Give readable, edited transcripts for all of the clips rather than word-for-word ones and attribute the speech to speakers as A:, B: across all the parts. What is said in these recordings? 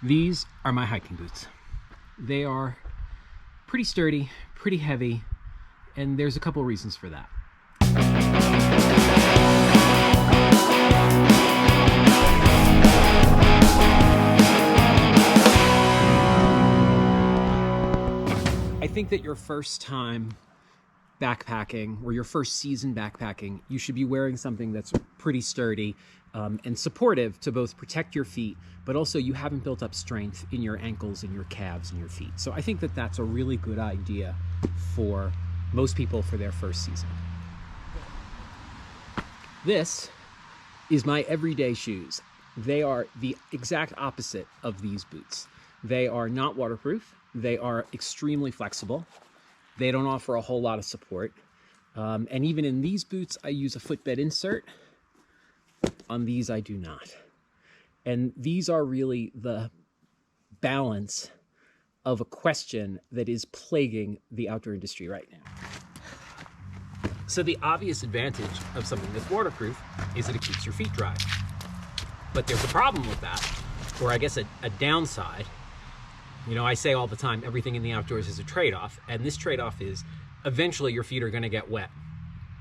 A: These are my hiking boots. They are pretty sturdy, pretty heavy, and there's a couple reasons for that. I think that your first time backpacking, or your first season backpacking, you should be wearing something that's pretty sturdy and supportive to both protect your feet, but also you haven't built up strength in your ankles and your calves and your feet. So I think that that's a really good idea for most people for their first season. This is my everyday shoes. They are the exact opposite of these boots. They are not waterproof. They are extremely flexible. They don't offer a whole lot of support. And even in these boots, I use a footbed insert. On these, I do not. And these are really the balance of a question that is plaguing the outdoor industry right now. So the obvious advantage of something that's waterproof is that it keeps your feet dry. But there's a problem with that, or I guess a downside. You know, I say all the time, everything in the outdoors is a trade-off, and this trade-off is eventually your feet are going to get wet.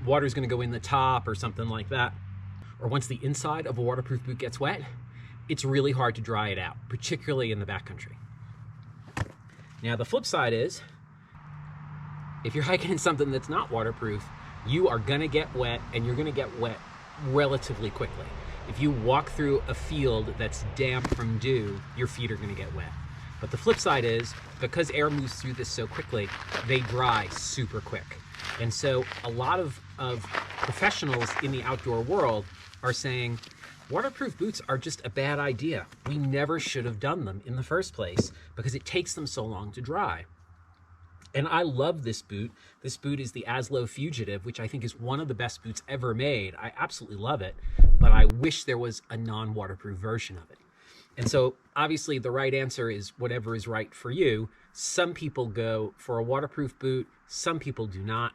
A: Water's going to go in the top or something like that. Or once the inside of a waterproof boot gets wet, it's really hard to dry it out, particularly in the backcountry. Now, the flip side is, if you're hiking in something that's not waterproof, you are going to get wet, and you're going to get wet relatively quickly. If you walk through a field that's damp from dew, your feet are going to get wet. But the flip side is, because air moves through this so quickly, they dry super quick. And so a lot of professionals in the outdoor world are saying, waterproof boots are just a bad idea. We never should have done them in the first place because it takes them so long to dry. And I love this boot. This boot is the Aslo Fugitive, which I think is one of the best boots ever made. I absolutely love it, but I wish there was a non-waterproof version of it. And so obviously the right answer is whatever is right for you. Some people go for a waterproof boot, some people do not.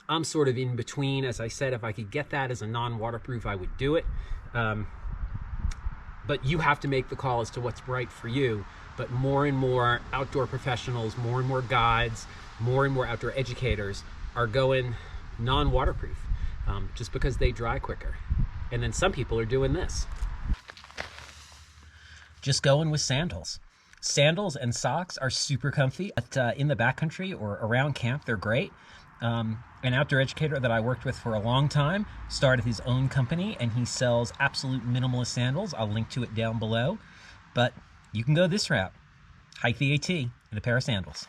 A: I'm sort of in between. As I said, if I could get that as a non-waterproof, I would do it. But you have to make the call as to what's right for you. But more and more outdoor professionals, more and more guides, more and more outdoor educators are going non-waterproof just because they dry quicker. And then some people are doing this. Just going with sandals. Sandals and socks are super comfy. But in the backcountry or around camp, they're great. An outdoor educator that I worked with for a long time started his own company, and he sells absolute minimalist sandals. I'll link to it down below. But you can go this route. Hike the AT in a pair of sandals.